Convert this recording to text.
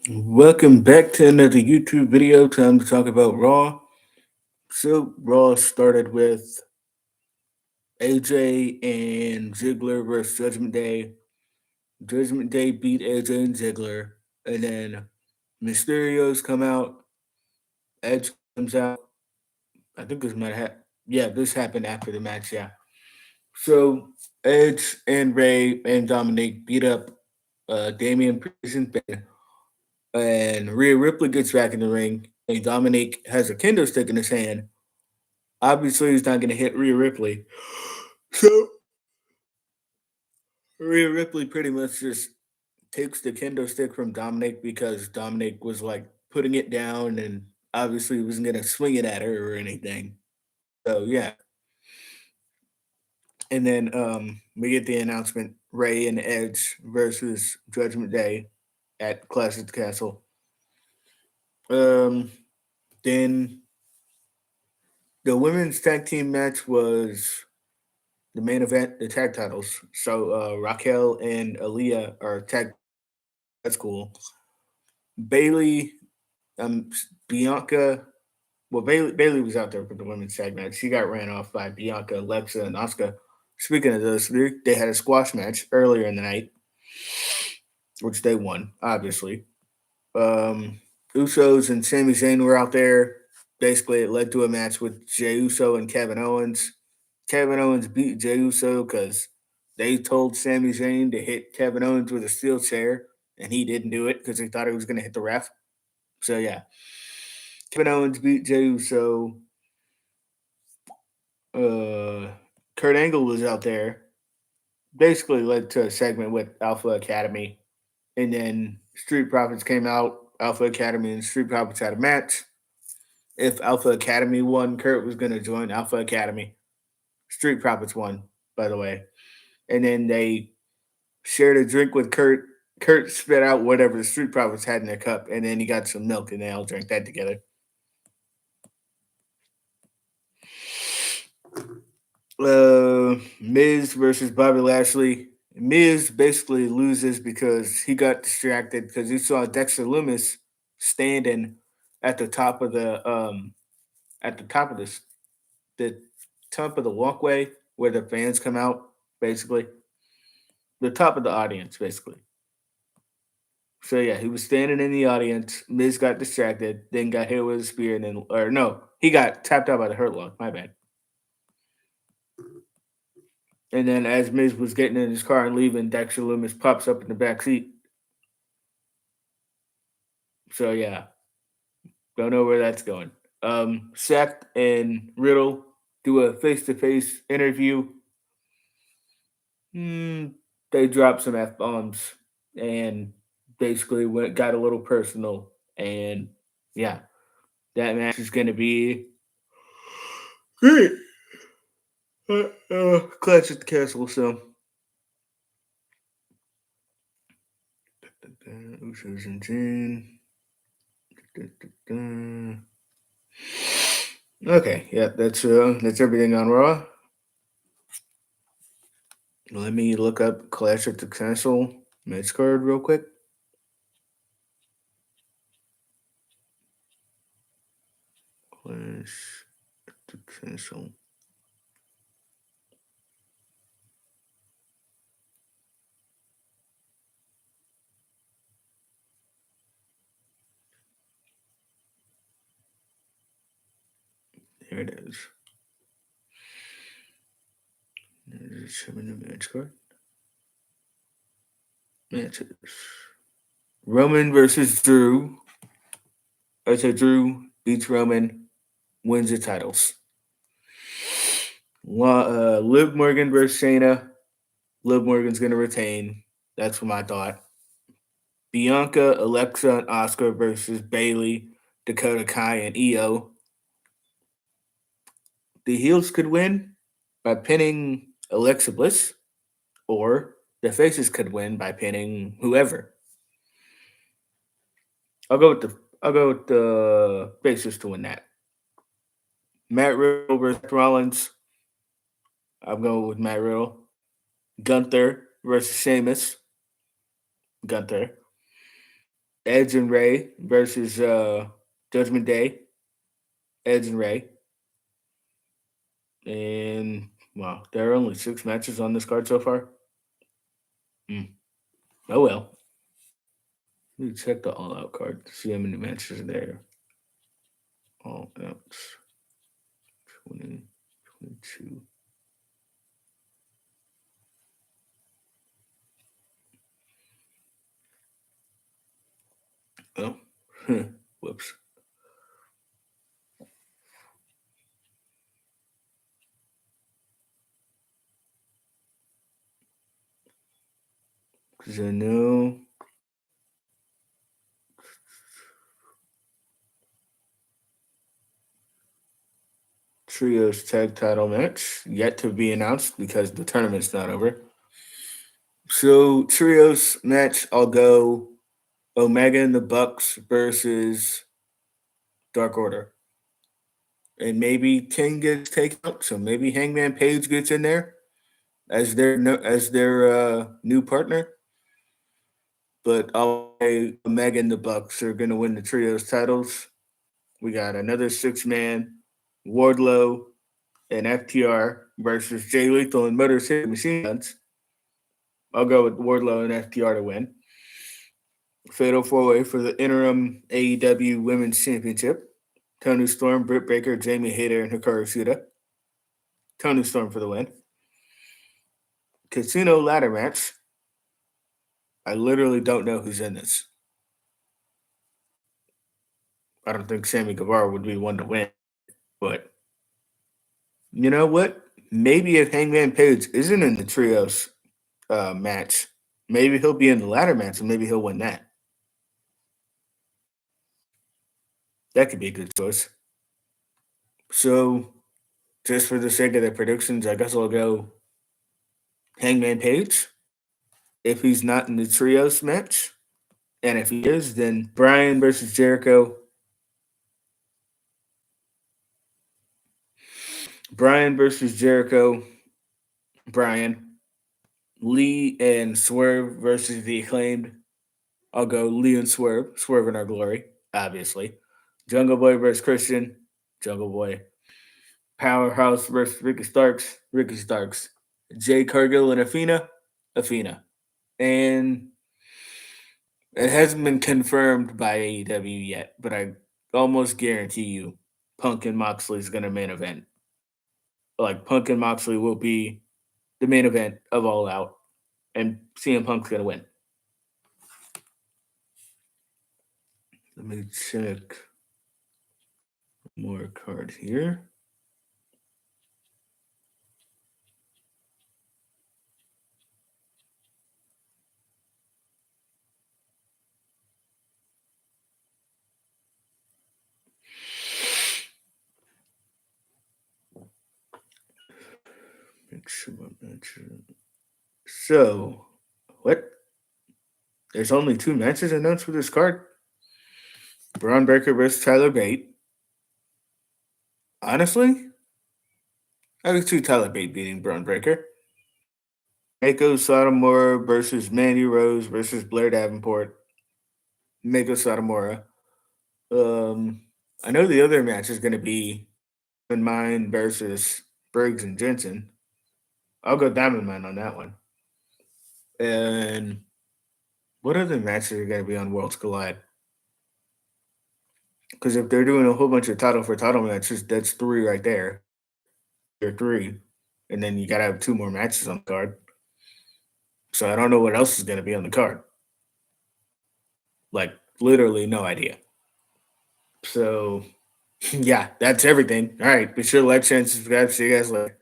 Welcome back to another YouTube video. Time to talk about Raw. So, Raw started with AJ and Ziggler versus Judgment Day. Judgment Day beat AJ and Ziggler. And then Mysterio's come out. Edge comes out. I think this might have. Yeah, this happened after the match. Yeah. So, Edge and Ray and Dominic beat up Damian Priest and Ben. And Rhea Ripley gets back in the ring. And Dominic has a kendo stick in his hand. Obviously, he's not going to hit Rhea Ripley. So Rhea Ripley pretty much just takes the kendo stick from Dominic because Dominic was like putting it down and obviously he wasn't going to swing it at her or anything. So yeah. And then we get the announcement Ray and Edge versus Judgment Day at Clash at the Castle. Um, then the women's tag team match was the main event, the tag titles. So Raquel and Aaliyah are tag. That's cool. Bailey, Bianca. Well, Bailey was out there for the women's tag match. She got ran off by Bianca, Alexa, and Asuka. Speaking of those, they had a squash match earlier in the night, which they won, obviously. Usos and Sami Zayn were out there. Basically, it led to a match with Jey Uso and Kevin Owens. Kevin Owens beat Jey Uso because they told Sami Zayn to hit Kevin Owens with a steel chair, and he didn't do it because he thought he was going to hit the ref. So yeah, Kevin Owens beat Jey Uso. Uh, Kurt Angle was out there. Basically led to a segment with Alpha Academy, and then Street Profits came out. Alpha Academy and Street Profits had a match. If Alpha Academy won, Kurt was going to join Alpha Academy. Street Profits won, by the way. And then they shared a drink with Kurt. Kurt spit out whatever the Street Profits had in their cup, and then he got some milk, and they all drank that together. Miz versus Bobby Lashley. Miz basically loses because he got distracted because he saw Dexter Loomis standing at the top of the top of the walkway where the fans come out, basically the top of the audience, basically. So yeah, he was standing in the audience. Miz got distracted, then got hit with a spear, and then or no, he got tapped out by the Hurt Lock. My bad. And then as Miz was getting in his car and leaving, Dexter Loomis pops up in the back seat. So yeah, don't know where that's going. Seth and Riddle do a face-to-face interview. They dropped some f bombs and basically got a little personal. And yeah, that match is going to be great. Clash at the Castle. So Usos and Jin. Okay, yeah, that's everything on Raw. Let me look up Clash at the Castle match card real quick. Clash at the Castle. Here it is. There's showing the match card. Matches. Roman versus Drew. I said Drew beats Roman, wins the titles. Liv Morgan versus Shayna. Liv Morgan's going to retain. That's what I thought. Bianca, Alexa, and Oscar versus Bailey, Dakota Kai, and Io. The heels could win by pinning Alexa Bliss, or the faces could win by pinning whoever. I'll go with the faces to win that. Matt Riddle versus Rollins. I'm going with Matt Riddle. Gunther versus Sheamus. Gunther. Edge and Ray versus Judgment Day. Edge and Ray. And wow, there are only 6 matches on this card so far. Oh well. Let me check the All Out card to see how many matches are there. All Out 2022. Oh, whoops. Because I know Trios tag title match yet to be announced because the tournament's not over. So Trios match, I'll go Omega and the Bucks versus Dark Order. And maybe King gets taken out, so maybe Hangman Page gets in there as their new partner. But I'll say Omega and the Bucks are gonna win the Trios titles. We got another 6-man, Wardlow and FTR versus Jay Lethal and Motor City Machine Guns. I'll go with Wardlow and FTR to win. Fatal 4-way for the interim AEW Women's Championship. Tony Storm, Britt Baker, Jamie Hayter, and Hikaru Shida. Tony Storm for the win. Casino ladder match. I literally don't know who's in this. I don't think Sammy Guevara would be one to win, but you know what? Maybe if Hangman Page isn't in the trios match, maybe he'll be in the ladder match and maybe he'll win that. That could be a good choice. So, just for the sake of the predictions, I guess I'll go Hangman Page if he's not in the trios match. And if he is, then Brian versus Jericho. Brian versus Jericho. Brian. Lee and Swerve versus the Acclaimed. I'll go Lee and Swerve. Swerve in our glory, obviously. Jungle Boy versus Christian. Jungle Boy. Powerhouse versus Ricky Starks. Ricky Starks. Jay Cargill and Athena. Athena. And it hasn't been confirmed by AEW yet, but I almost guarantee you Punk and Moxley is going to main event. Like, Punk and Moxley will be the main event of All Out, and CM Punk's going to win. Let me check more cards here. Make sure I mention. So, what? There's only 2 matches announced for this card. Braun Breaker versus Tyler Bate. Honestly, I would see Tyler Bate beating Braun Breaker. Mako Satomura versus Mandy Rose versus Blair Davenport. Mako Satomura. I know the other match is going to be Diamond Mine versus Briggs and Jensen. I'll go Diamond Mine on that one. And what other matches are going to be on Worlds Collide? Because if they're doing a whole bunch of title for title matches, that's 3 right there. Or 3. And then you got to have 2 more matches on the card. So I don't know what else is going to be on the card. Like, literally no idea. So, yeah, that's everything. All right. Be sure to like, share, and subscribe. See you guys later.